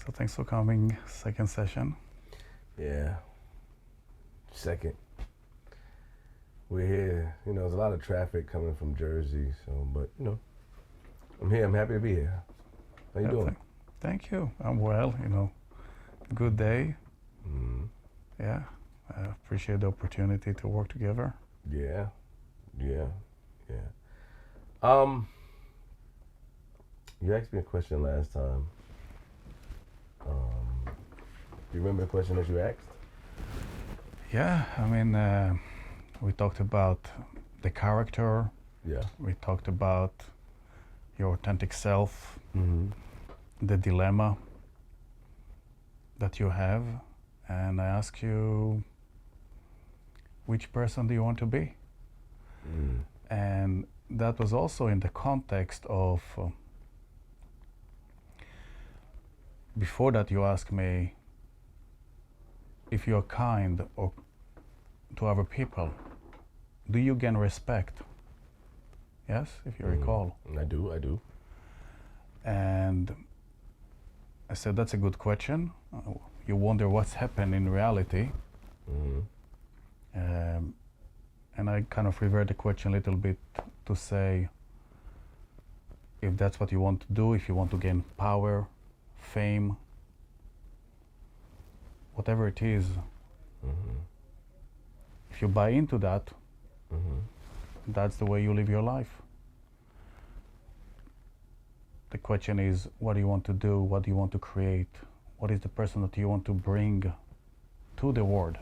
So thanks for coming. Second session. Yeah. Second. We're here. There's a lot of traffic coming from Jersey, but I'm here. I'm happy to be here. How you doing? Thank you. I'm well. Good day. Mm-hmm. Yeah. I appreciate the opportunity to work together. Yeah. You asked me a question last time. Do you remember the question that you asked? Yeah. We talked about the character. Yeah. We talked about your authentic self, Mm-hmm. the dilemma that you have, and I ask you, which person do you want to be? Mm. And that was also in the context of, before that you asked me if you're kind or to other people, do you gain respect? Yes, if you recall. I do. And I said, that's a good question. You wonder what's happened in reality. Mm-hmm. And I kind of revert the question a little bit to say, if that's what you want to do, if you want to gain power, fame, whatever it is, Mm-hmm. if you buy into that, Mm-hmm. that's the way you live your life. The question is, what do you want to do? What do you want to create? What is the person that you want to bring to the world?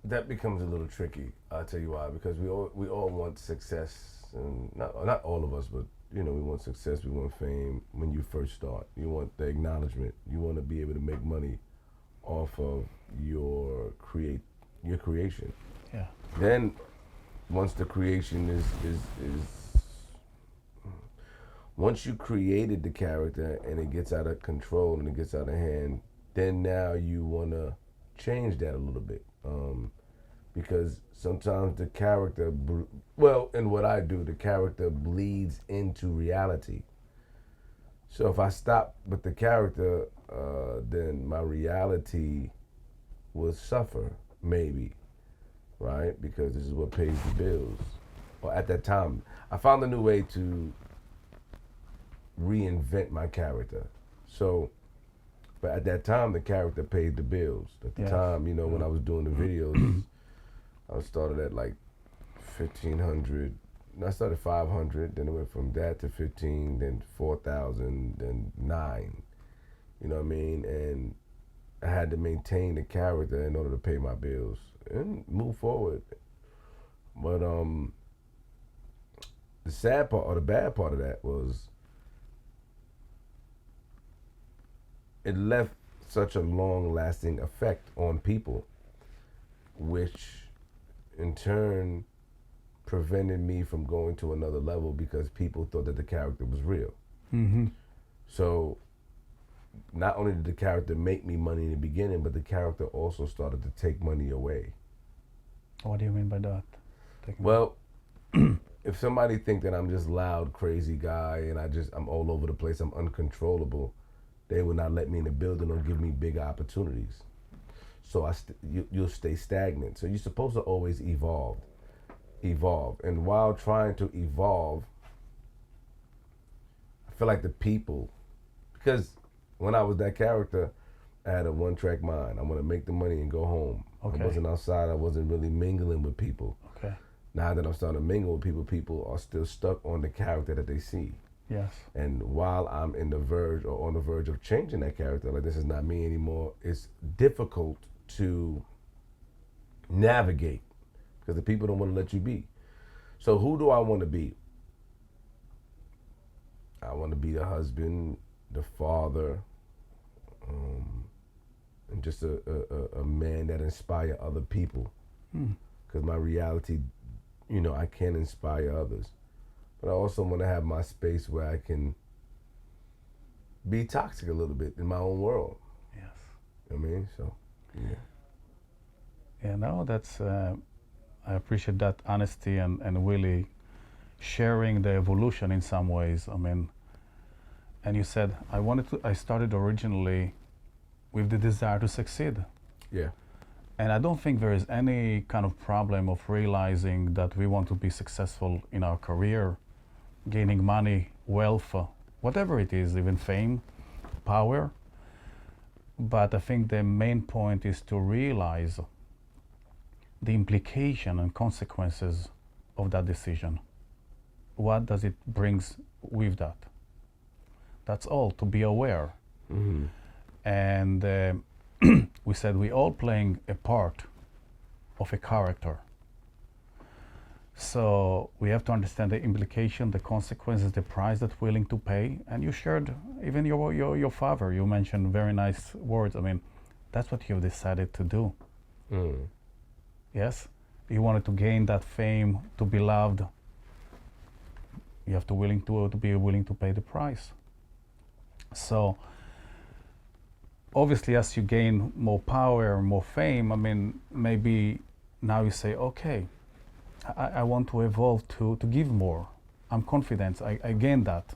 That becomes a little tricky. I'll tell you why. Because we all want success, and not all of us, but we want success. We want fame. When you first start, you want the acknowledgement. You want to be able to make money off of your creation. Yeah. Then, once the creation is once you created the character and it gets out of control and it gets out of hand, then now you want to change that a little bit. Because sometimes the character, in what I do, the character bleeds into reality. So if I stop with the character, then my reality will suffer, maybe, right? Because this is what pays the bills. Or at that time, I found a new way to reinvent my character. So, but at that time, the character paid the bills. At the time, when I was doing the videos, I started at like 1,500. I started 500, then it went from that to 15, then 4,000, then 9. You know what I mean? And I had to maintain the character in order to pay my bills and move forward. But the sad part or the bad part of that was it left such a long-lasting effect on people, which in turn prevented me from going to another level because people thought that the character was real. Mm-hmm. So not only did the character make me money in the beginning, but the character also started to take money away. What do you mean by that? Well, if somebody think that I'm just loud, crazy guy and I'm all over the place, I'm uncontrollable, they will not let me in the building or give me big opportunities. So you'll stay stagnant. So you're supposed to always evolve. And while trying to evolve, I feel like the people, because when I was that character, I had a one-track mind. I want to make the money and go home. Okay. I wasn't outside. I wasn't really mingling with people. Okay. Now that I'm starting to mingle with people, people are still stuck on the character that they see. Yes. And while I'm on the verge of changing that character, like this is not me anymore, it's difficult to navigate because the people don't want to let you be. So who do I want to be? I want to be the husband, the father, and just a man that inspire other people. Because my reality, I can inspire others. But I also want to have my space where I can be toxic a little bit in my own world. Yes. You know what I mean? So, yeah. Yeah, no, that's, I appreciate that honesty and really sharing the evolution in some ways. I mean, and you said I started originally with the desire to succeed. Yeah. And I don't think there is any kind of problem of realizing that we want to be successful in our career, gaining money, wealth, whatever it is, even fame, power. But I think the main point is to realize the implication and consequences of that decision. What does it brings with that? That's all, to be aware. Mm-hmm. And we said we all playing a part of a character. So we have to understand the implication, the consequences, the price that we're willing to pay. And you shared even your father, you mentioned very nice words. I mean, that's what you've decided to do. Mm. Yes? You wanted to gain that fame, to be loved. You have to be willing to pay the price. So obviously, as you gain more power, more fame, I mean, maybe now you say, okay, I want to evolve to give more. I'm confident, I gained that.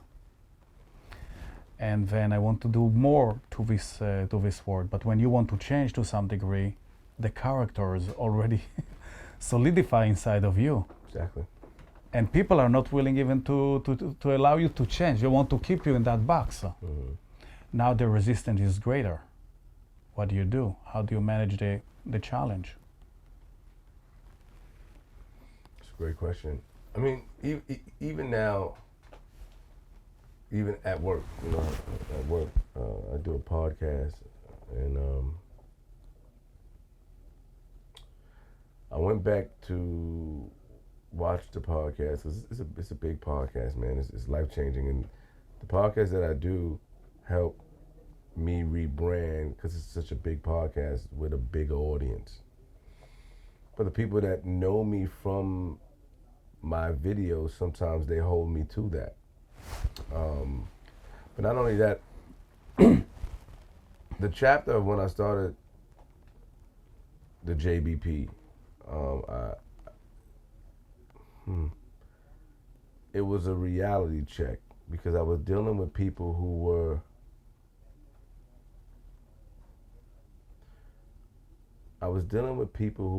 And then I want to do more to this world. But when you want to change to some degree, the characters already solidify inside of you. Exactly. And people are not willing even to allow you to change. They want to keep you in that box. Mm-hmm. Now the resistance is greater. What do? How do you manage the challenge? It's a great question. I mean, even now, even at work, I do a podcast, and I went back to watch the podcast. It's a big podcast, man. It's life changing, and the podcast that I do help me rebrand because it's such a big podcast with a big audience. But the people that know me from my videos, sometimes they hold me to that. But not only that, the chapter of when I started the JBP, it was a reality check because I was dealing with people who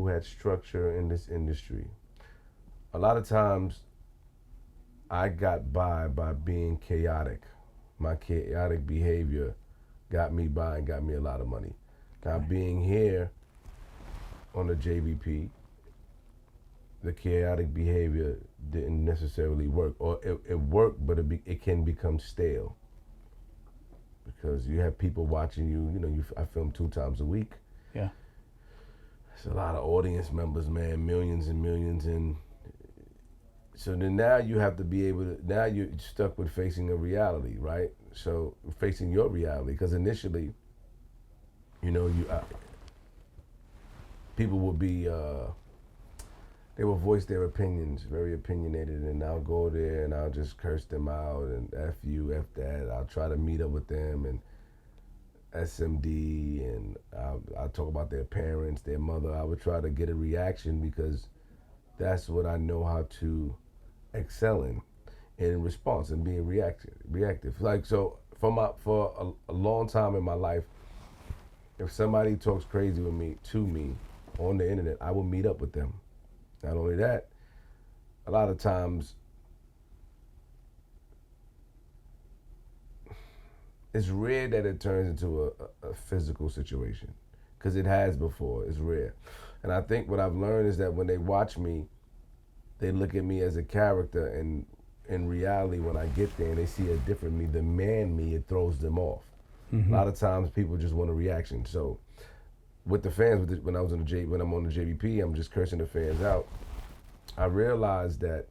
had structure in this industry. A lot of times I got by being chaotic. My chaotic behavior got me by and got me a lot of money. Now being here on the JVP, the chaotic behavior didn't necessarily work, or it worked, but it can become stale because you have people watching you. I film 2 times a week. Yeah. It's a lot of audience members, man, millions and millions, and so then now you have to be able to. Now you're stuck with facing a reality, right? So facing your reality, because initially, people will be. They will voice their opinions, very opinionated, and I'll go there and I'll just curse them out and F you, F that. I'll try to meet up with them and SMD, and I'll talk about their parents, their mother. I would try to get a reaction because that's what I know how to excel in response and being reactive. Like, so for a long time in my life, if somebody talks crazy to me on the internet, I will meet up with them. Not only that, a lot of times it's rare that it turns into a physical situation, because it has before. It's rare. And I think what I've learned is that when they watch me, they look at me as a character, and in reality, when I get there and they see a different me, the man me, it throws them off. Mm-hmm. A lot of times people just want a reaction. So with the fans, when I'm on the JVP, I'm just cursing the fans out. I realized that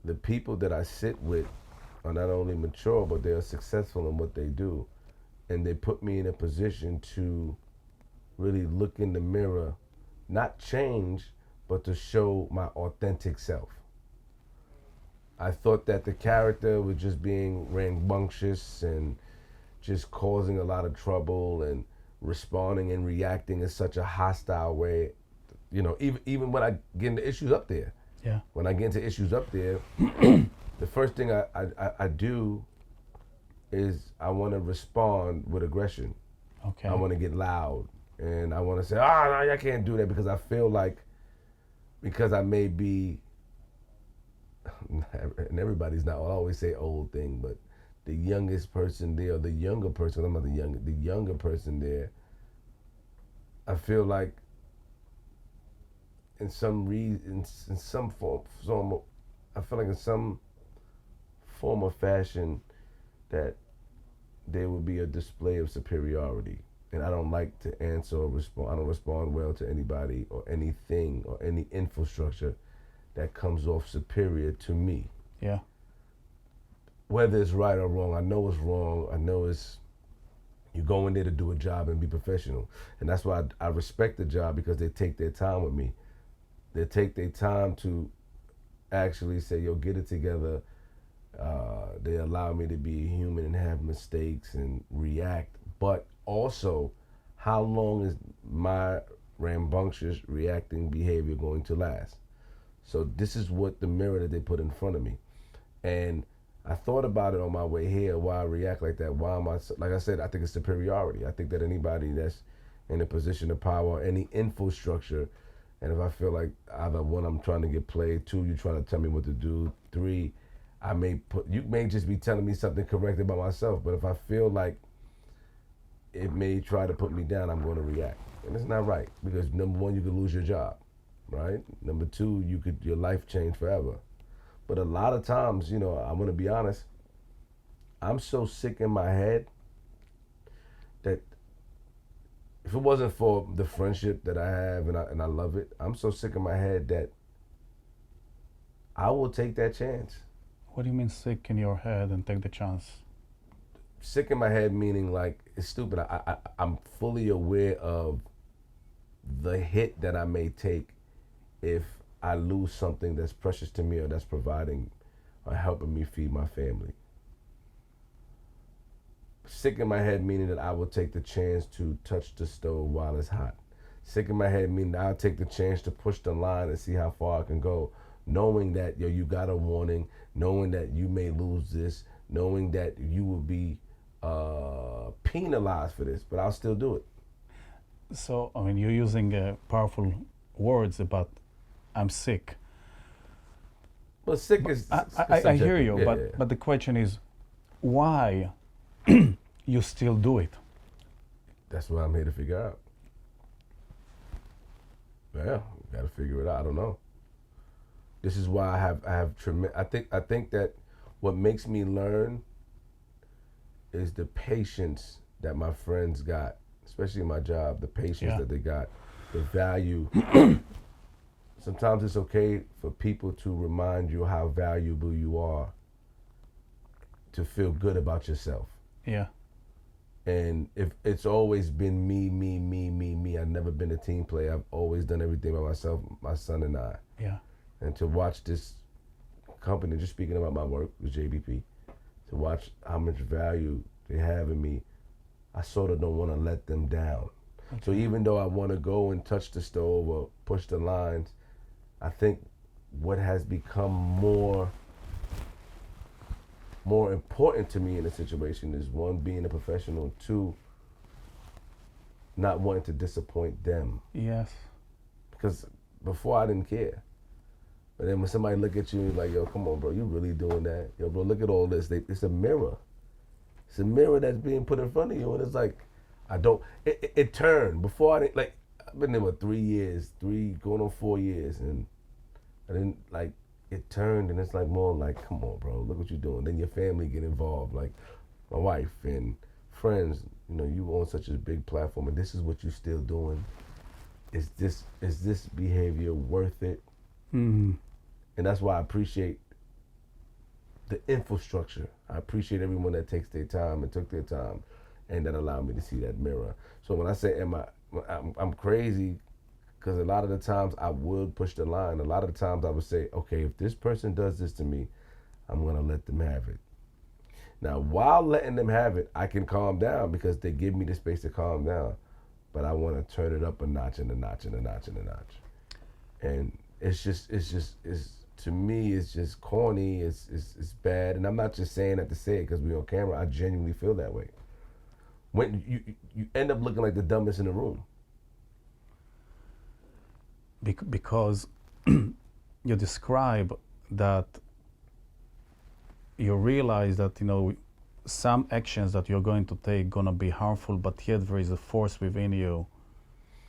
the people that I sit with are not only mature, but they are successful in what they do. And they put me in a position to really look in the mirror, not change, but to show my authentic self. I thought that the character was just being rambunctious and just causing a lot of trouble and responding and reacting in such a hostile way. Even when I get into issues up there, Yeah. When I get into issues up there, the first thing I do is I want to respond with aggression. Okay. I want to get loud, and I want to say, no, I can't do that, because I feel like, because I may be, and everybody's not, I always say old thing, but the youngest person there, or the younger person, I'm not the younger person there, I feel like in some form, I feel like in some form or fashion that there would be a display of superiority. And I don't like to answer or respond. I don't respond well to anybody or anything or any infrastructure that comes off superior to me. Yeah. Whether it's right or wrong, I know it's wrong. I know it's, you go in there to do a job and be professional. And that's why I respect the job, because they take their time with me. They take their time to actually say, yo, get it together. They allow me to be human and have mistakes and react. But also, how long is my rambunctious reacting behavior going to last? So this is what the mirror that they put in front of me. And I thought about it on my way here, why I react like that. Why am I, like I said, I think it's superiority. I think that anybody that's in a position of power, any infrastructure, and if I feel like either one, I'm trying to get played, two, you're trying to tell me what to do, three, you may just be telling me something correct about myself, but if I feel like it may try to put me down, I'm going to react. And it's not right, because number one, you could lose your job, right? Number two, your life change forever. But a lot of times, I'm going to be honest, I'm so sick in my head that if it wasn't for the friendship that I have and I love it, I'm so sick in my head that I will take that chance. What do you mean sick in your head and take the chance? Sick in my head meaning like, it's stupid. I'm fully aware of the hit that I may take if I lose something that's precious to me or that's providing or helping me feed my family. Sick in my head meaning that I will take the chance to touch the stove while it's hot. Sick in my head meaning I'll take the chance to push the line and see how far I can go, knowing that you got a warning, knowing that you may lose this, knowing that you will be penalized for this, but I'll still do it. So, I mean, you're using powerful words about I'm sick. Well, sick is I hear you, yeah. but the question is, why you still do it? That's what I'm here to figure out. Yeah, got to figure it out. I don't know. This is why I have tremendous. I think that what makes me learn is the patience that my friends got, especially in my job. The patience that they got, the value. Sometimes it's okay for people to remind you how valuable you are, to feel good about yourself. Yeah. And if it's always been me, I've never been a team player. I've always done everything by myself, my son and I. Yeah. And to watch this company, just speaking about my work with JBP, to watch how much value they have in me, I sort of don't want to let them down. Okay. So even though I want to go and touch the stove or push the lines, I think what has become more important to me in a situation is, one, being a professional, two, not wanting to disappoint them. Yes. Because before I didn't care. But then when somebody look at you like, yo, come on, bro, you really doing that? Yo, bro, look at all this. It's a mirror. It's a mirror that's being put in front of you. And it's like, it turned. Before I didn't, like, I've been there for 3 years, going on 4 years. And I didn't, like, it turned, and it's like more like, come on, bro, look what you're doing. Then your family get involved, like my wife and friends. You on such a big platform, and this is what you're still doing. Is this behavior worth it? Mm-hmm. And that's why I appreciate the infrastructure. I appreciate everyone that takes their time and took their time, and that allowed me to see that mirror. So when I say, I'm crazy. Because a lot of the times I would push the line. A lot of the times I would say, okay, if this person does this to me, I'm going to let them have it. Now, while letting them have it, I can calm down because they give me the space to calm down. But I want to turn it up a notch and a notch and a notch and a notch. And it's to me, it's just corny. It's bad, and I'm not just saying that to say it because we're on camera. I genuinely feel that way. When you end up looking like the dumbest in the room. Because you describe that you realize that some actions that you're going to take gonna be harmful, but yet there is a force within you,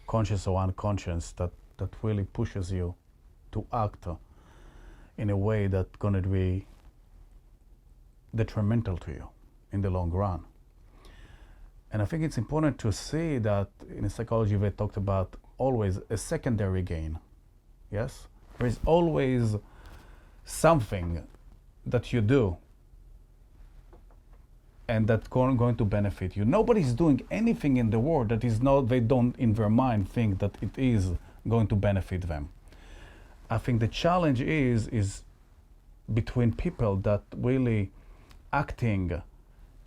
conscious or unconscious, that really pushes you to act in a way that's gonna be detrimental to you in the long run. And I think it's important to see that in psychology they talked about always a secondary gain. Yes? There is always something that you do and that's going to benefit you. Nobody's doing anything in the world that is not, they don't in their mind think that it is going to benefit them. I think the challenge is between people that really acting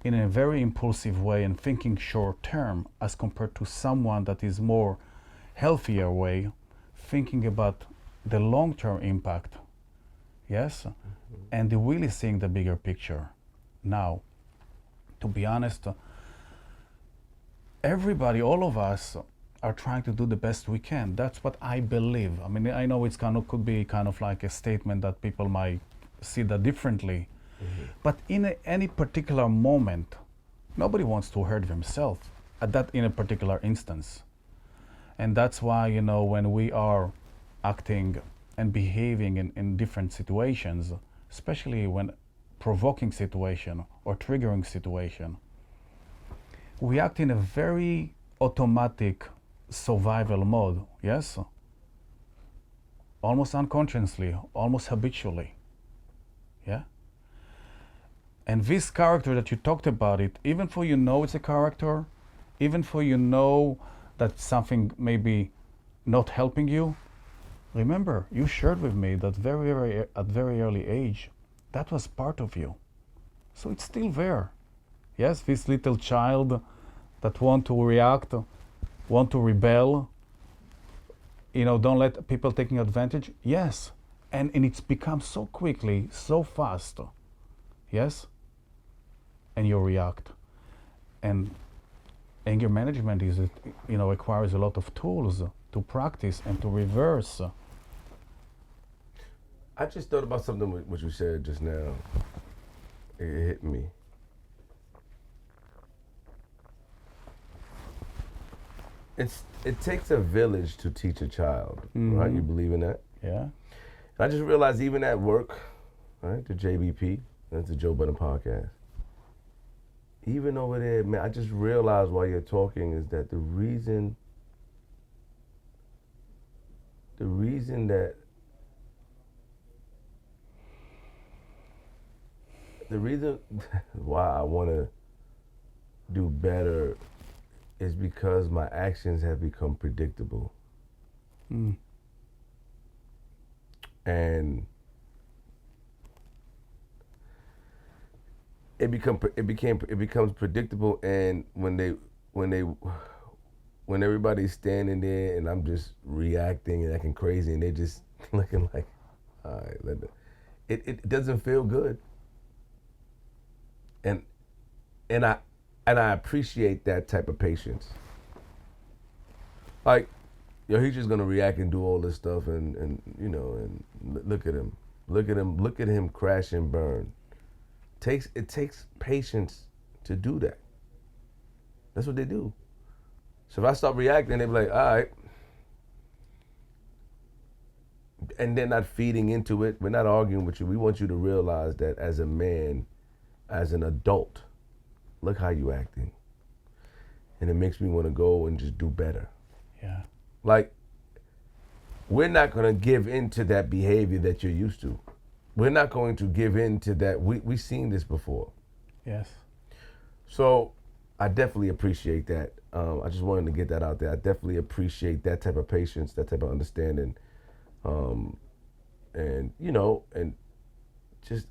in a very impulsive way and thinking short term as compared to someone that is more healthier way, thinking about the long-term impact, yes, and really seeing the bigger picture. Now, to be honest, everybody, all of us, are trying to do the best we can. That's what I believe. I mean, I know it's could be kind of like a statement that people might see that differently, but in any particular moment, nobody wants to hurt themselves in a particular instance. And that's why, when we are acting and behaving in different situations, especially when provoking situation or triggering situation, we act in a very automatic survival mode, yes? Almost unconsciously, almost habitually, yeah? And this character that you talked about it, even for it's a character, even for that something maybe not helping you, remember, you shared with me that at very early age, that was part of you. So it's still there. Yes, this little child that want to react, want to rebel, don't let people taking advantage. Yes, and it's become so quickly, so fast. Yes, and you react. And anger management requires a lot of tools to practice and to reverse. I just thought about something what you said just now. It hit me. It takes a village to teach a child, right? You believe in that? Yeah. And I just realized even at work, right, the JBP, that's the Joe Budden Podcast. Even over there, man, I just realized while you're talking is that the reason why I want to do better is because my actions have become predictable. And it becomes predictable, and when everybody's standing there and I'm just reacting and acting crazy and they're just looking like, all right, it doesn't feel good. And I appreciate that type of patience. Like, he's just gonna react and do all this stuff and look at him crash and burn. It takes patience to do that. That's what they do. So if I start reacting, they be like, all right. And they're not feeding into it. We're not arguing with you. We want you to realize that as a man, as an adult, look how you acting. And it makes me want to go and just do better. Yeah. Like, we're not going to give into that behavior that you're used to. We're not going to give in to that. We've seen this before. Yes. So I definitely appreciate that. I just wanted to get that out there. I definitely appreciate that type of patience, that type of understanding. And just,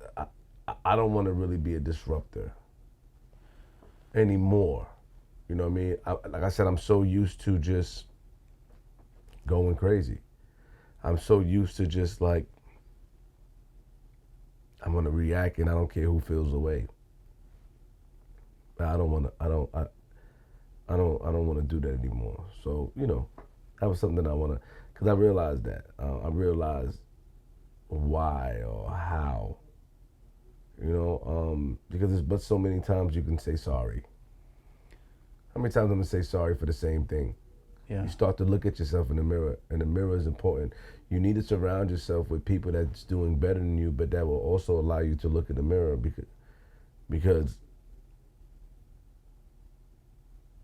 I don't want to really be a disruptor anymore. You know what I mean? Like I said, I'm so used to just going crazy. I'm so used to just like, I'm gonna react and I don't care who feels the way. I don't want to. I don't want to do that anymore. So that was something that I want to, because I realized that. I realized why or how. Because there's but so many times you can say sorry. How many times I'm gonna say sorry for the same thing? Yeah. You start to look at yourself in the mirror, and the mirror is important. You need to surround yourself with people that's doing better than you, but that will also allow you to look in the mirror, because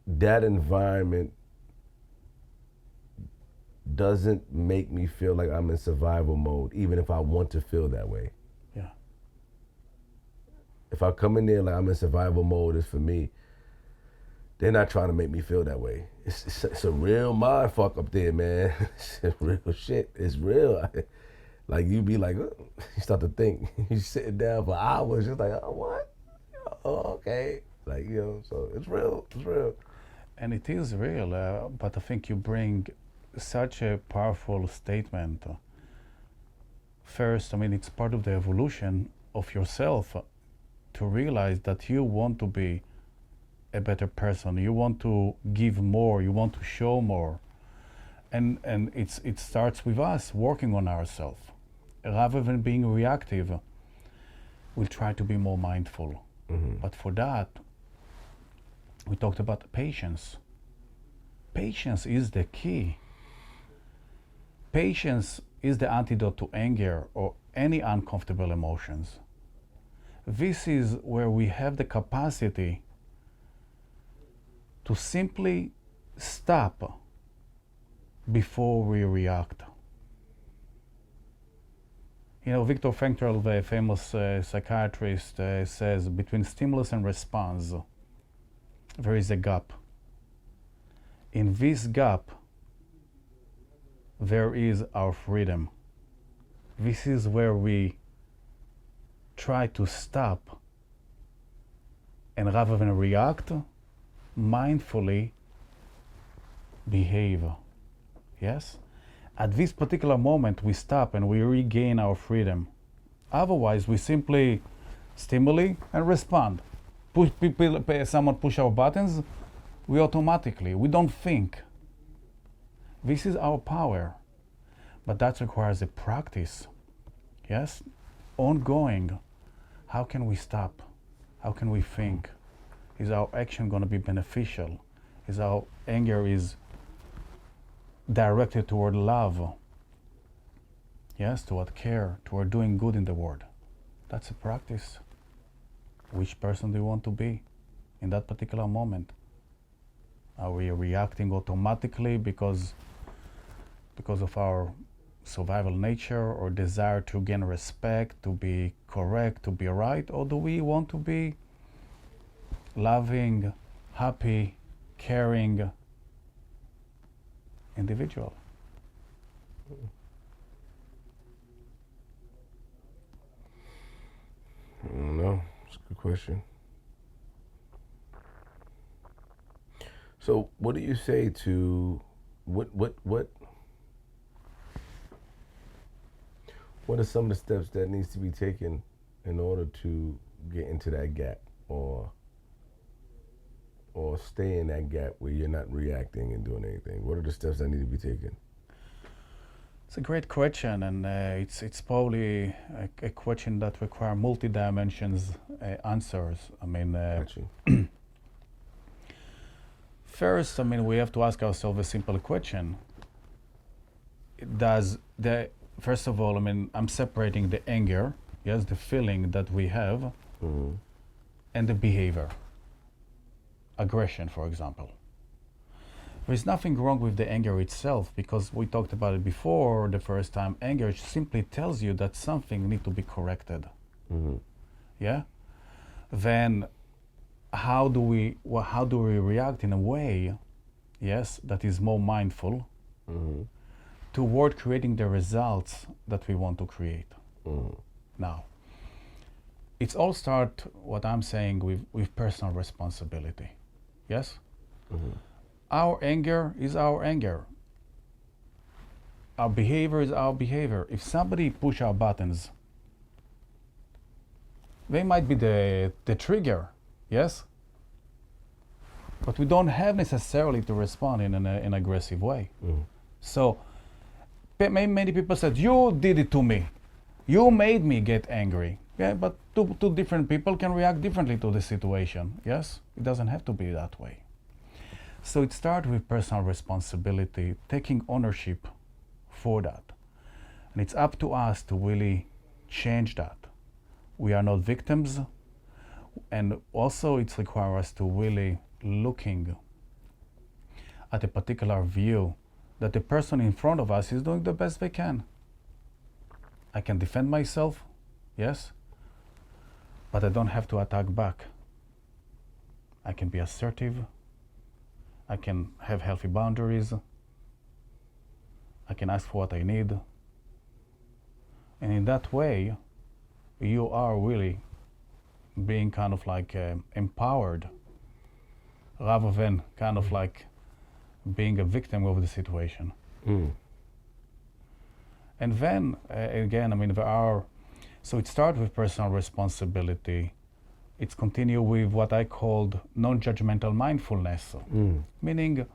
that environment doesn't make me feel like I'm in survival mode, even if I want to feel that way. Yeah. If I come in there like I'm in survival mode, it's for me. They're not trying to make me feel that way. It's a real mind fuck up there, man. It's real shit. It's real. Like you be like, you start to think. You sitting down for hours, just like, oh, what? Oh, okay. Like, so it's real. It's real. And it is real, but I think you bring such a powerful statement. First, it's part of the evolution of yourself to realize that you want to be a better person. You want to give more. You want to show more. And it starts with us working on ourselves. Rather than being reactive, we'll try to be more mindful. Mm-hmm. But for that, we talked about patience. Patience is the key. Patience is the antidote to anger or any uncomfortable emotions. This is where we have the capacity to simply stop before we react. Viktor Frankl, the famous psychiatrist, says between stimulus and response, there is a gap. In this gap, there is our freedom. This is where we try to stop and rather than react, mindfully behave. Yes? At this particular moment, we stop and we regain our freedom. Otherwise, we simply stimulate and respond. Someone push our buttons, we don't think. This is our power. But that requires a practice. Yes? Ongoing. How can we stop? How can we think? Is our action going to be beneficial? Is our anger is directed toward love? Yes, toward care, toward doing good in the world. That's a practice. Which person do you want to be in that particular moment? Are we reacting automatically because of our survival nature or desire to gain respect, to be correct, to be right? Or do we want to be loving, happy, caring individual? I don't know. It's a good question. So, what do you say to what are some of the steps that needs to be taken in order to get into that gap or stay in that gap where you're not reacting and doing anything? What are the steps that need to be taken? It's a great question, and it's probably a question that requires multi-dimensions answers. First, we have to ask ourselves a simple question. First of all, I'm separating the anger, yes, the feeling that we have, Mm-hmm. and the behavior. Aggression, for example. There's nothing wrong with the anger itself because we talked about it before the first time. Anger simply tells you that something needs to be corrected. Mm-hmm. Yeah? Then how do we react in a way, yes, that is more mindful, Mm-hmm. toward creating the results that we want to create? Mm-hmm. Now, it's all start, what I'm saying, with personal responsibility. Yes? Mm-hmm. Our anger is our anger. Our behavior is our behavior. If somebody push our buttons, they might be the trigger, yes? But we don't have necessarily to respond in an aggressive way. Mm. So many people said, you did it to me. You made me get angry. Yeah, but two different people can react differently to the situation. Yes, it doesn't have to be that way. So it starts with personal responsibility, taking ownership for that. And it's up to us to really change that. We are not victims. And also it requires us to really looking at a particular view that the person in front of us is doing the best they can. I can defend myself, yes, but I don't have to attack back. I can be assertive. I can have healthy boundaries. I can ask for what I need. And in that way, you are really being kind of like empowered rather than kind of like being a victim of the situation. Mm. And then, again, I mean, so it starts with personal responsibility. It's continue with what I called non-judgmental mindfulness, meaning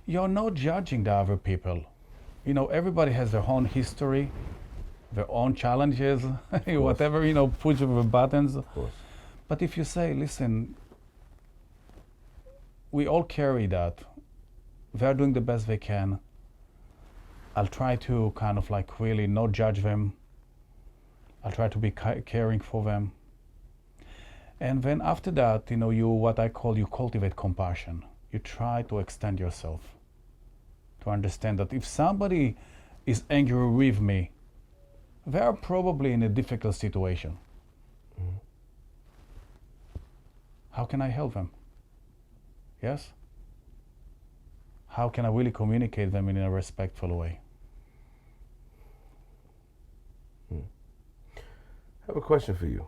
you're not judging the other people. You know, everybody has their own history, their own challenges, whatever, push of the buttons. Of course. But if you say, listen, we all carry that. They're doing the best they can. I'll try to kind of like really not judge them. I'll try to be caring for them. And then after that, you cultivate compassion. You try to extend yourself to understand that if somebody is angry with me, they are probably in a difficult situation. Mm. How can I help them? Yes? How can I really communicate them in a respectful way? I have a question for you.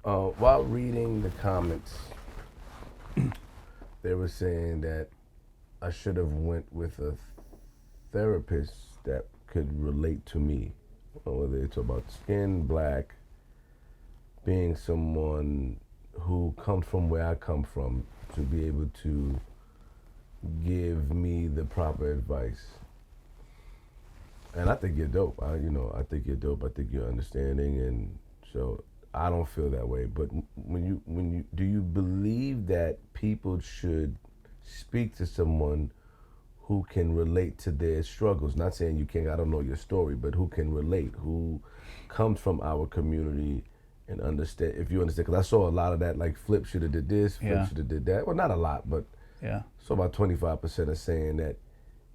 While reading the comments, they were saying that I should have went with a therapist that could relate to me, whether it's about skin, black, being someone who comes from where I come from, to be able to give me the proper advice. And I think you're dope. I think you're dope. I think you're understanding, and so I don't feel that way. But do you believe that people should speak to someone who can relate to their struggles? Not saying you can't. I don't know your story, but who can relate, who comes from our community and understand. If you understand, because I saw a lot of that. Like Flip should have did this. Flip should have did that. Well, not a lot, but so about 25% are saying that.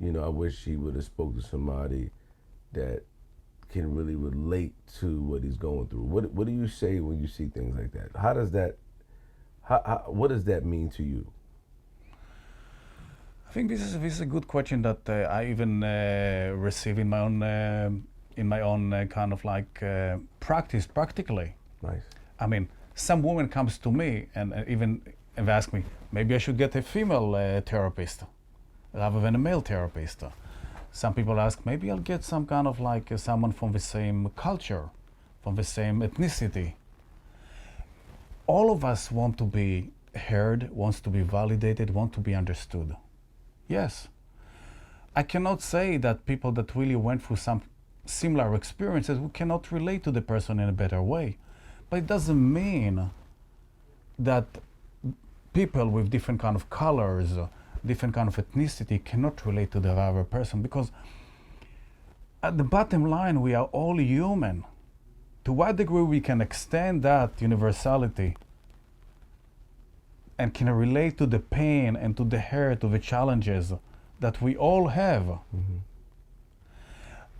I wish he would have spoke to somebody that can really relate to what he's going through. What do you say when you see things like that? How does that? What does that mean to you? I think this is a good question that I even receive in my own kind of like practice practically. Nice. I mean, some woman comes to me and even ask me, maybe I should get a female therapist rather than a male therapist. Some people ask, maybe I'll get some kind of like someone from the same culture, from the same ethnicity. All of us want to be heard, wants to be validated, want to be understood. Yes. I cannot say that people that really went through some similar experiences, we cannot relate to the person in a better way. But it doesn't mean that people with different kind of colors, different kind of ethnicity cannot relate to the other person, because at the bottom line, we are all human. To what degree we can extend that universality and can relate to the pain and to the hurt, to the challenges that we all have. Mm-hmm.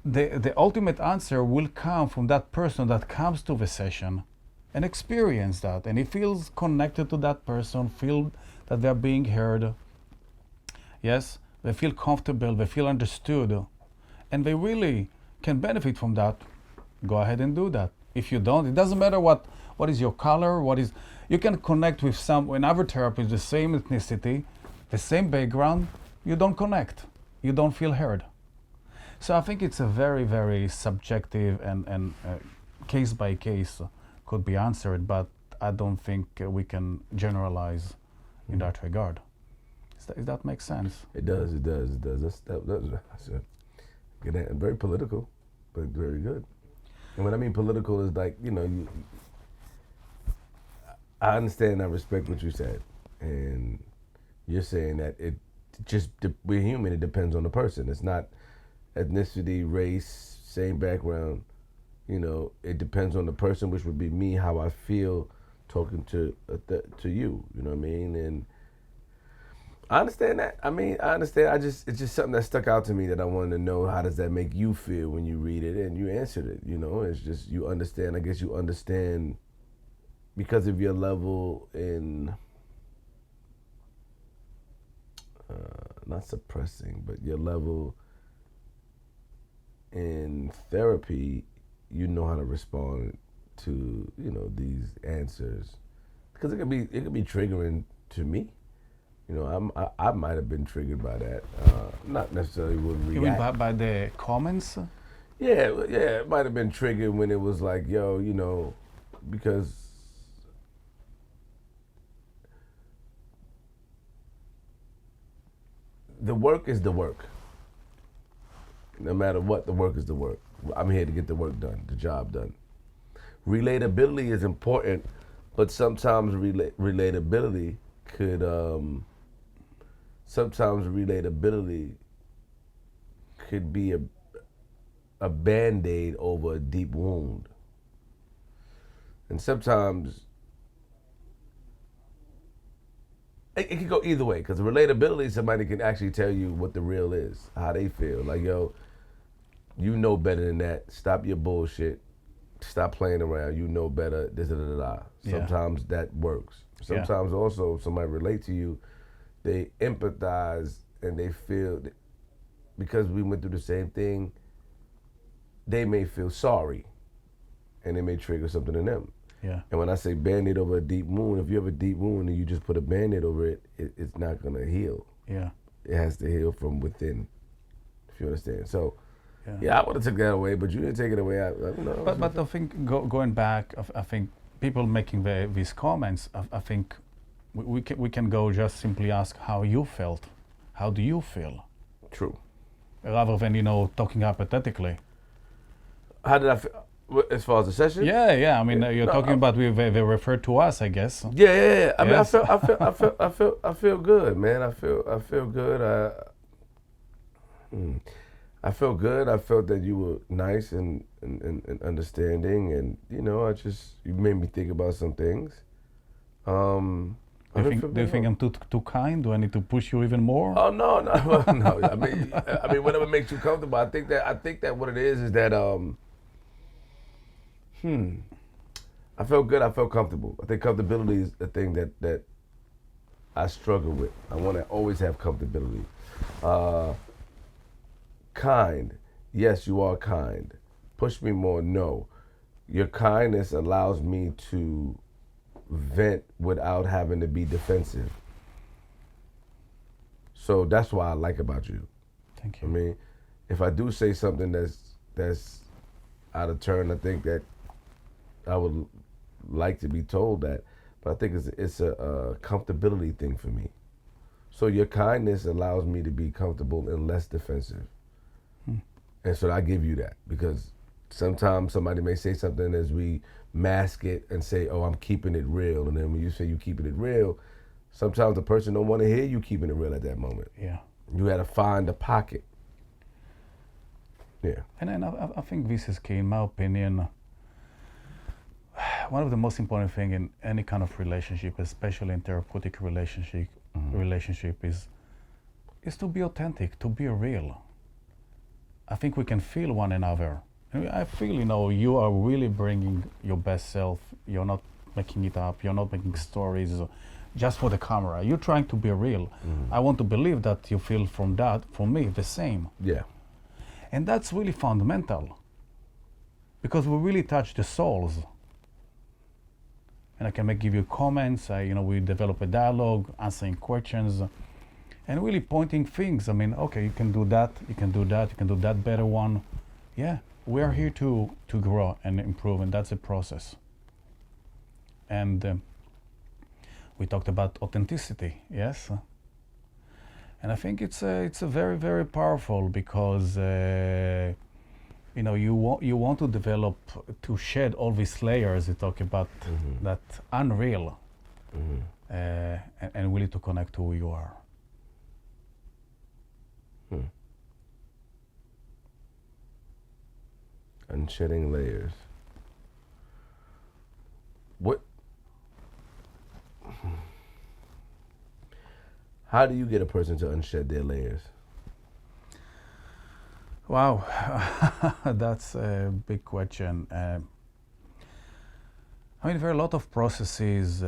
The ultimate answer will come from that person that comes to the session and experience that, and he feels connected to that person, feel that they're being heard. Yes, they feel comfortable, they feel understood, and they really can benefit from that. Go ahead and do that. If you don't, it doesn't matter what is your color, you can connect with another therapist, the same ethnicity, the same background, you don't connect. you don't feel heard. So I think it's a very, very subjective and case by case could be answered, but I don't think we can generalize in that regard. Does that make sense? It does. That's good. Very political, but very good. And when I mean political is like, I understand, I respect what you said. And you're saying that we're human, it depends on the person. It's not ethnicity, race, same background. It depends on the person, which would be me, how I feel talking to you, you know what I mean? And I understand that. I understand. It's just something that stuck out to me that I wanted to know. How does that make you feel when you read it? And you answered it. It's just you understand. I guess you understand because of your level in not suppressing, but your level in therapy. You know how to respond to these answers because it could be triggering to me. I might have been triggered by that. Not necessarily would react. You mean by the comments? Yeah, it might have been triggered when it was like, yo, because the work is the work. No matter what, the work is the work. I'm here to get the work done, the job done. Relatability is important, but sometimes relatability could be a Band-Aid over a deep wound. And sometimes it can go either way, because relatability, somebody can actually tell you what the real is, how they feel. Like, yo, you know better than that. Stop your bullshit. Stop playing around. You know better. Yeah. Sometimes that works. Sometimes also, if somebody relate to you, they empathize and they feel, because we went through the same thing, they may feel sorry and it may trigger something in them. Yeah. And when I say Band-Aid over a deep wound, if you have a deep wound and you just put a Band-Aid over it, it's not going to heal. Yeah. It has to heal from within, if you understand. So, I would have took that away, but you didn't take it away. But I think going back, I think people making these comments, I think we can go just simply ask how you felt. How do you feel? True. Rather than, talking hypothetically. How did I feel? As far as the session? Yeah. I mean, you're talking about they refer to us, I guess. Yeah. I mean, Yes. I feel good, man. I feel good. I felt good. I felt that you were nice and understanding, and you made me think about some things. Do you think I'm too kind? Do I need to push you even more? Oh no. No. I mean, whatever makes you comfortable. I think that what it is that I felt good. I felt comfortable. I think comfortability is the thing that I struggle with. I want to always have comfortability. Kind. Yes, you are kind. Push me more. No. Your kindness allows me to vent without having to be defensive. So that's what I like about you. Thank you. I mean, if I do say something that's out of turn, I think that I would like to be told that. But I think it's a comfortability thing for me. So your kindness allows me to be comfortable and less defensive. And so I give you that, because sometimes somebody may say something as we mask it and say, oh, I'm keeping it real. And then when you say you're keeping it real, sometimes the person don't want to hear you keeping it real at that moment. Yeah. You got to find the pocket. Yeah. And I think this is key, in my opinion. One of the most important thing in any kind of relationship, especially in therapeutic relationship, is to be authentic, to be real. I think we can feel one another. I feel, you are really bringing your best self. You're not making it up. You're not making stories just for the camera. You're trying to be real. I want to believe that you feel from me, the same. Yeah. And that's really fundamental, because we really touch the souls. And I can give you comments. We develop a dialogue, answering questions. and really pointing things. I mean, okay, you can do that, you can do that, you can do that better one. Yeah, we are here to grow and improve, and that's a process. And we talked about authenticity, yes? And I think it's a very, very powerful, because you know, you want to develop, to shed all these layers. You talk about that unreal, and really to connect to who you are. And shedding layers. What? How do you get a person to unshed their layers? Wow, that's a big question. I mean, there are a lot of processes,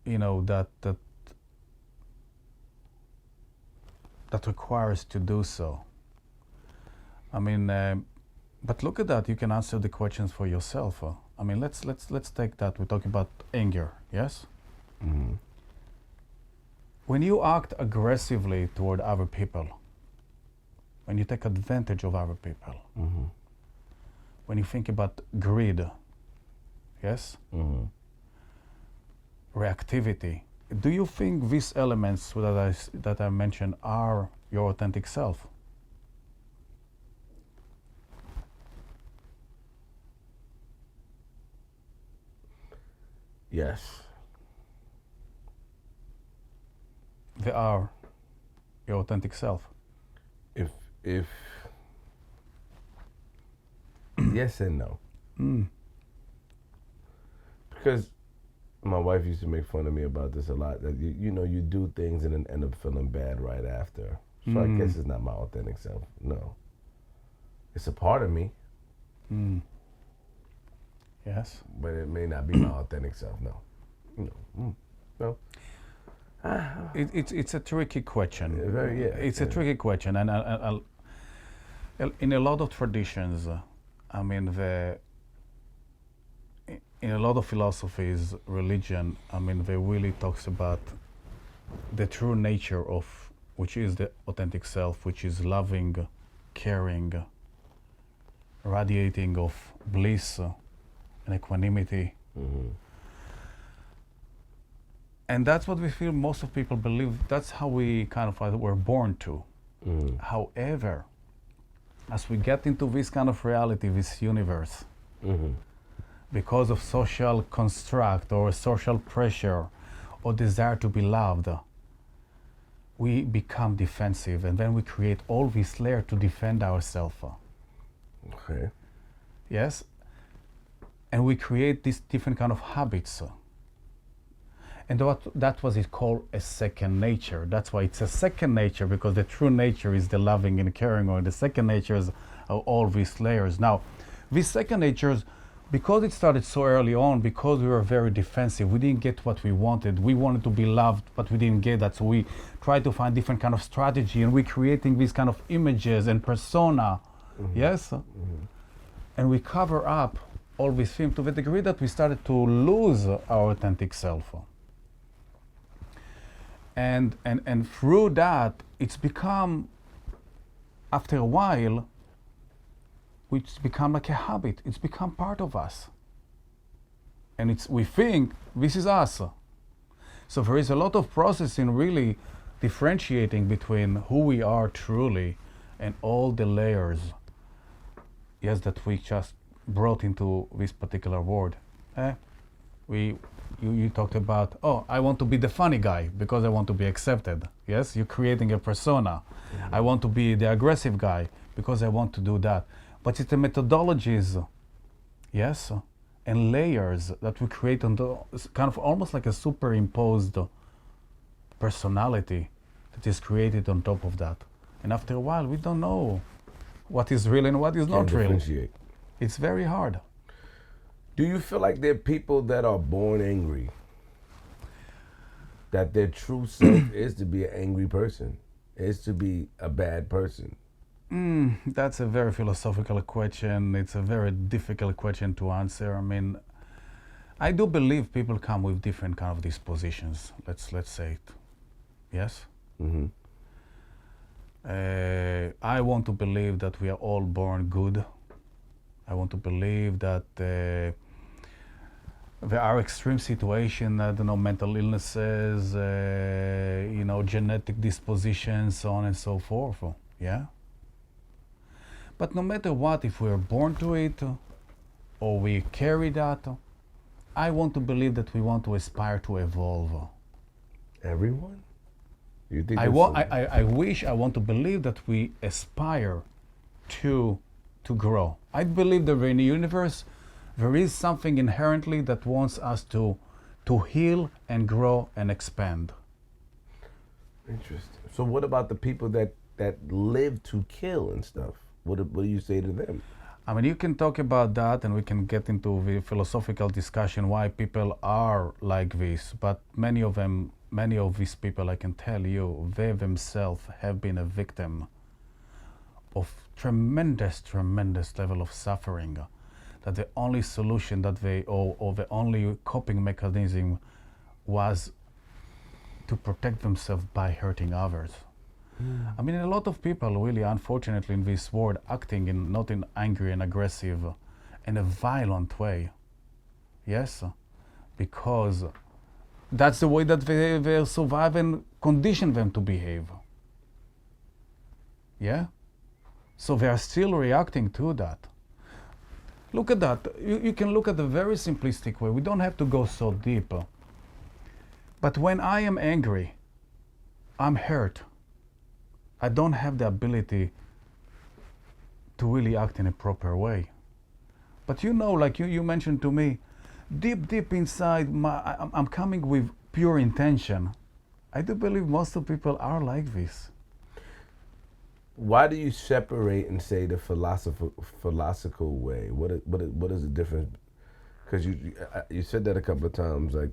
you know, that requires to do so. I mean, but look at that. You can answer the questions for yourself. I mean, let's take that. We're talking about anger, yes? Mm-hmm. When you act aggressively toward other people, when you take advantage of other people, when you think about greed, yes? Reactivity, do you think these elements that I mentioned are your authentic self? Yes. They are your authentic self. If yes and no. Because my wife used to make fun of me about this a lot, that you know, you do things and then end up feeling bad right after. So I guess it's not my authentic self. No. It's a part of me. Yes. But it may not be my authentic self. No. No. It's a tricky question. It's a Yeah. tricky question, and in a lot of traditions, I mean, in a lot of philosophies, religion, I mean, they really talks about the true nature of, which is the authentic self, which is loving, caring, radiating of bliss and equanimity. And that's what we feel most of people believe. That's how we kind of were born to. However, as we get into this kind of reality, this universe, because of social construct or social pressure or desire to be loved, we become defensive, and then we create all these layers to defend ourselves. Okay. Yes? And we create these different kind of habits. And that was it called a second nature. That's why it's a second nature, because the true nature is the loving and caring, or the second nature is all these layers. Now, these second natures, because it started so early on, because we were very defensive, we didn't get what we wanted. We wanted to be loved, but we didn't get that. So we tried to find different kind of strategy, and we're creating these kind of images and persona, yes? And we cover up all these things to the degree that we started to lose our authentic self. And through that, it's become, after a while, it's become like a habit. It's become part of us. And we think this is us. So there is a lot of process in really differentiating between who we are truly and all the layers, yes, that we just brought into this particular world. You talked about, I want to be the funny guy because I want to be accepted. Yes, you're creating a persona. I want to be the aggressive guy because I want to do that. But it's the methodologies, yes, and layers that we create on the kind of almost like a superimposed personality that is created on top of that. And after a while, we don't know what is real and what is not real. Differentiate. It's very hard. Do you feel like there are people that are born angry? That their true self is to be an angry person, is to be a bad person? That's a very philosophical question. It's a very difficult question to answer. I mean, I do believe people come with different kind of dispositions. Let's say it. Yes? Mm-hmm. I want to believe that we are all born good. I want to believe that there are extreme situations, I don't know, mental illnesses, genetic dispositions, so on and so forth. Yeah? But no matter what, if we're born to it or we carry that, I want to believe that we want to aspire to evolve. Everyone? You think I want to believe that we aspire to grow. I believe that in the universe there is something inherently that wants us to heal and grow and expand. Interesting. So what about the people that live to kill and stuff? What do you say to them? I mean, you can talk about that and we can get into the philosophical discussion why people are like this, but many of these people, I can tell you, they themselves have been a victim of tremendous level of suffering, that the only solution that or the only coping mechanism was to protect themselves by hurting others. I mean, a lot of people really, unfortunately, in this world, acting not in angry and aggressive, in a violent way. Yes, because that's the way that they survive and condition them to behave. Yeah? So they are still reacting to that. Look at that. You can look at the very simplistic way. We don't have to go so deep. But when I am angry, I'm hurt. I don't have the ability to really act in a proper way. But like you mentioned to me, deep inside, I'm coming with pure intention. I do believe most of people are like this. Why do you separate and say the philosophical way? What is the difference? Because you said that a couple of times, like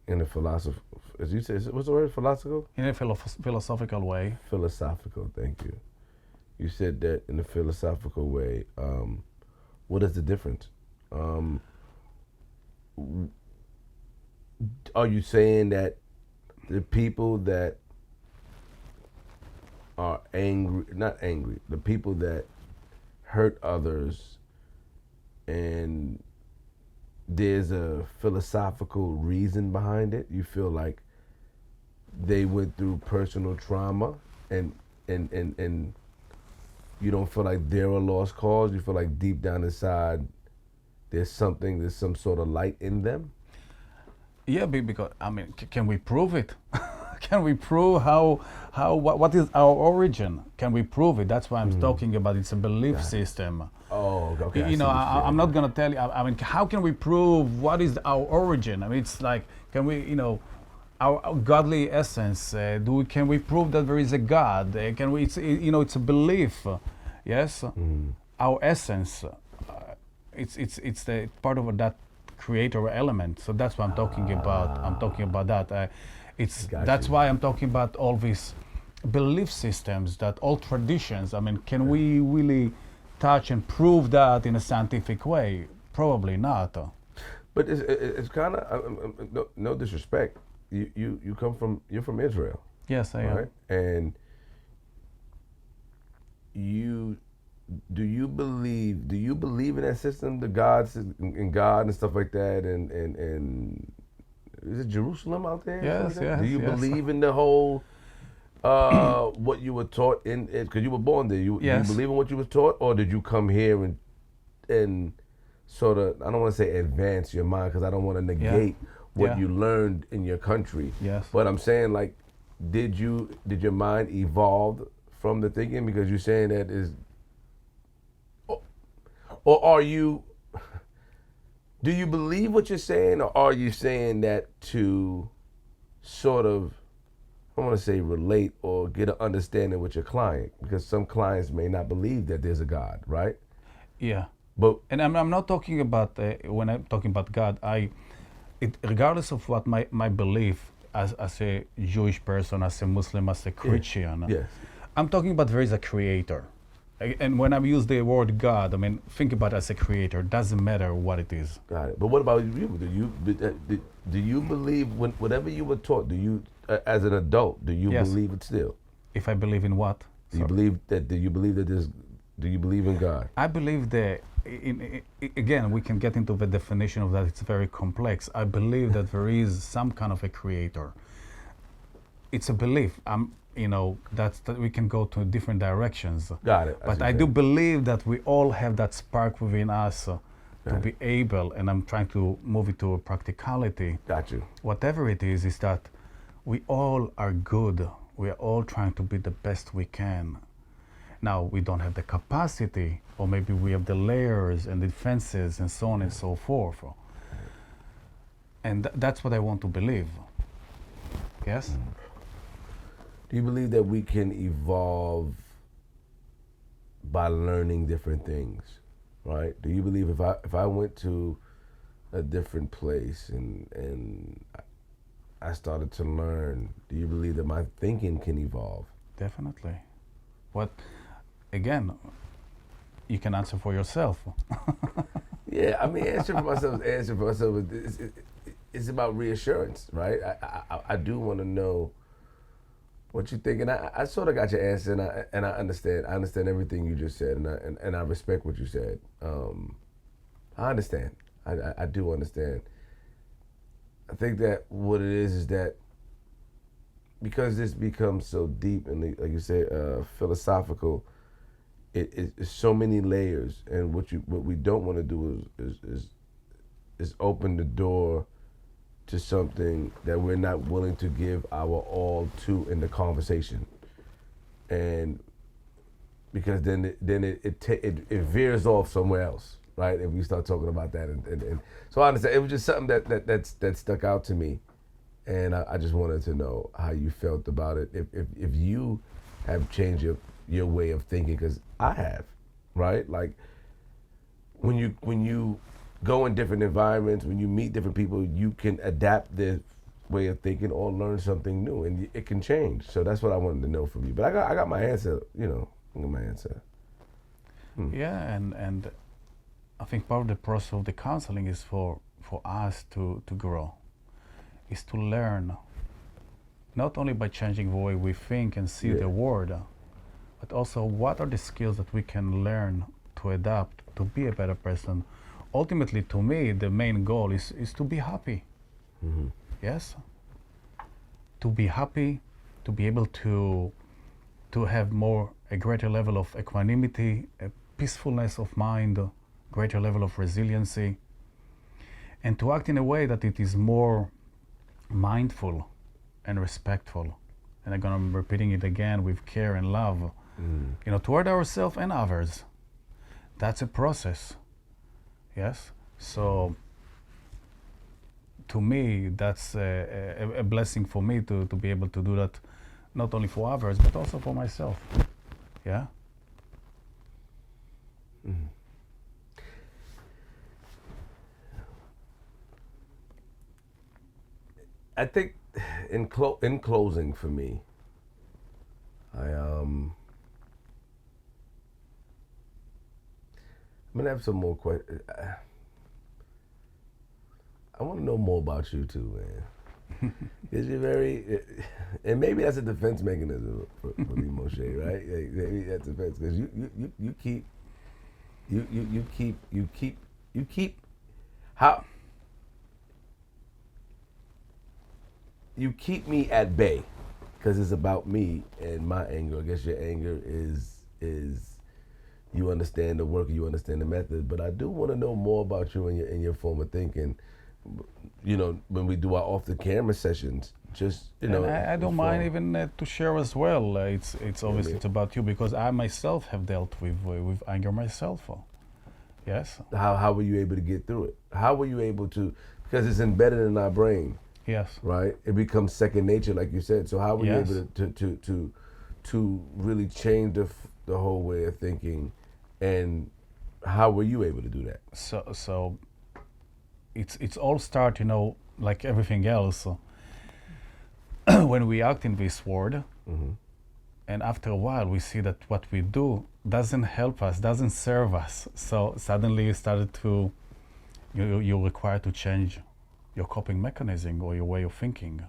in the philosophy, as you said, what's the word? Philosophical? In a philosophical way. Philosophical, thank you. You said that in a philosophical way. What is the difference? Are you saying that the people that are not angry, the people that hurt others, and there's a philosophical reason behind it? You feel like they went through personal trauma and you don't feel like they're a lost cause? You feel like deep down inside there's some sort of light in them? Yeah, because, I mean, can we prove it? Can we prove what is our origin? Can we prove it? That's why I'm talking about it's a belief system. Oh, okay. I'm not gonna tell you. I mean, how can we prove what is our origin? I mean, it's like, can we, our godly essence? Can we prove that there is a God? Can we? It's a belief. Yes. Our essence. It's the part of that creator element. So that's what I'm talking about. I'm talking about that. That's why I'm talking about all these belief systems, that all traditions. I mean, can we really touch and prove that in a scientific way? Probably not. But it's kind of no disrespect. You're from Israel. Yes, I am. And do you believe in that system, the gods and God and stuff like that, and is it Jerusalem out there? Yes, yes. Do you believe in the whole what you were taught in? Because you were born there. Do you believe in what you were taught, or did you come here and sort of, I don't want to say advance your mind, because I don't want to negate what you learned in your country. Yes. But I'm saying, like, did your mind evolve from the thinking? Because you're saying that is, or are you? Do you believe what you're saying, or are you saying that to sort of, I want to say, relate or get an understanding with your client? Because some clients may not believe that there's a God, right? Yeah. But and I'm not talking about when I'm talking about God. Regardless of what my belief as a Jewish person, as a Muslim, as a Christian, yes. I'm talking about there is a creator. And when I use the word God, I mean, think about it as a creator. Doesn't matter what it is. Got it. But what about you? Do you believe whatever you were taught? as an adult, do you Yes. believe it still? If I believe in what? Do you believe that? Do you believe that there's? Do you believe in God? I believe that, again, we can get into the definition of that. It's very complex. I believe that there is some kind of a creator. It's a belief. That we can go to different directions. Got it. But I do believe that we all have that spark within us to be able, and I'm trying to move it to a practicality. Got you. Whatever it is that we all are good. We are all trying to be the best we can. Now, we don't have the capacity, or maybe we have the layers and defenses and so on and so forth. And that's what I want to believe. Yes? Do you believe that we can evolve by learning different things, right? Do you believe if I went to a different place and I started to learn, do you believe that my thinking can evolve? Definitely. Again, you can answer for yourself. Yeah, I mean, answer for myself is about reassurance, right? I do want to know what you think, and I sort of got your answer, and I understand. I understand everything you just said, and I respect what you said. I understand. I do understand. I think that what it is that because this becomes so deep and, like you said, philosophical, it's so many layers, and what we don't want to do is open the door to something that we're not willing to give our all to in the conversation, and because then it veers off somewhere else, right? If we start talking about that, and so I understand. It was just something that stuck out to me, and I just wanted to know how you felt about it. If you have changed your way of thinking, because I have, right? Like when you go in different environments, when you meet different people, you can adapt their way of thinking or learn something new, and it can change. So that's what I wanted to know from you. But I got my answer, I got my answer. Yeah, and I think part of the process of the counseling is for us to grow, is to learn, not only by changing the way we think and see the world, but also what are the skills that we can learn to adapt to be a better person. Ultimately, to me, the main goal is to be happy. Mm-hmm. Yes? To be happy, to be able to have a greater level of equanimity, a peacefulness of mind, a greater level of resiliency, and to act in a way that it is more mindful and respectful. And I'm repeating it again, with care and love, toward ourselves and others. That's a process. Yes? So, to me, that's a blessing for me to be able to do that, not only for others, but also for myself. Yeah? Mm. I think in closing for me, I'm gonna have some more questions. I want to know more about you too, man. Because you're very, and maybe that's a defense mechanism for me, Moshe, right? Like, maybe that's a defense because you keep how you keep me at bay because it's about me and my anger. I guess your anger is you understand the work, you understand the method, but I do want to know more about you and your form of thinking. When we do our off the camera sessions, And I don't mind even to share as well. It's obviously it's about you because I myself have dealt with anger myself. Yes. How were you able to get through it? How were you able to? Because it's embedded in our brain. Yes. Right. It becomes second nature, like you said. So how were you able to really change the whole way of thinking, and how were you able to do that? So it's all start, like everything else. When we act in this world, and after a while we see that what we do doesn't help us, doesn't serve us. So suddenly you require to change your coping mechanism or your way of thinking.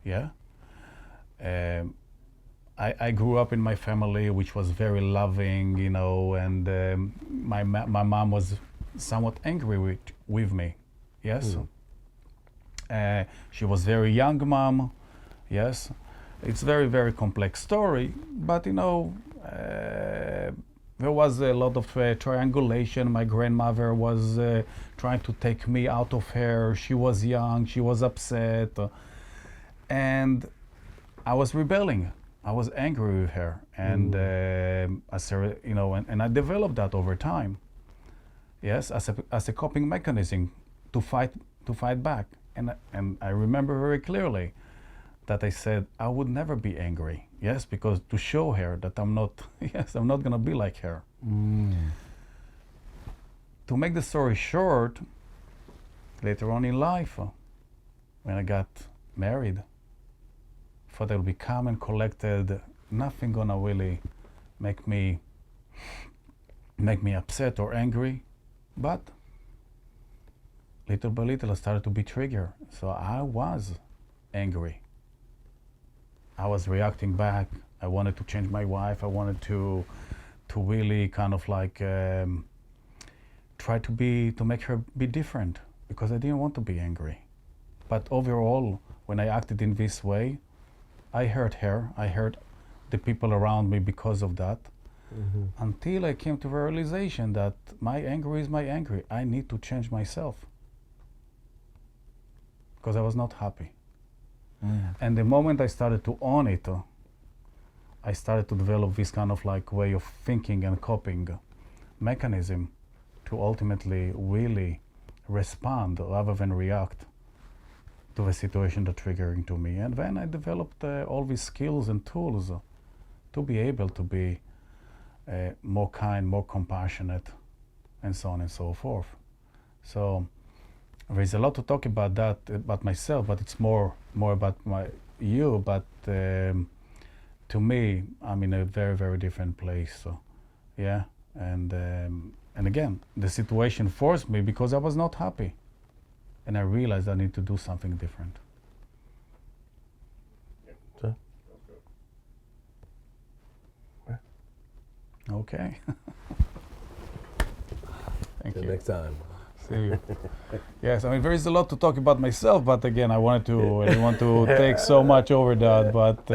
Yeah. I grew up in my family, which was very loving, you know, and my mom was somewhat angry with me. Yes. She was very young mom. Yes. It's very, very complex story, but you know, there was a lot of triangulation. My grandmother was trying to take me out of her. She was young, she was upset, and I was rebelling. I was angry with her, and you know, and I developed that over time. Yes, as a coping mechanism to fight back, and I remember very clearly that I said I would never be angry. Yes, because to show her that I'm not. Yes, I'm not gonna be like her. To make the story short, later on in life, when I got married, thought I'll be calm and collected. Nothing gonna really make me upset or angry, but little by little I started to be triggered. So I was angry. I was reacting back. I wanted to change my wife. I wanted to really kind of like try to make her be different, because I didn't want to be angry. But overall, when I acted in this way, I hurt her. I hurt the people around me because of that. Until I came to the realization that my anger is my anger. I need to change myself, because I was not happy. And the moment I started to own it, I started to develop this kind of like way of thinking and coping mechanism to ultimately really respond rather than react to the situation that triggering to me. And then I developed all these skills and tools to be able to be more kind, more compassionate, and so on and so forth. So there's a lot to talk about that, about myself, but it's more about you. But to me, I'm in a very, very different place. So, yeah, and again, the situation forced me because I was not happy, and I realized I need to do something different. Okay. Thank you. Till next time. See you. Yes, I mean there is a lot to talk about myself, but again, I didn't want to take so much over that, but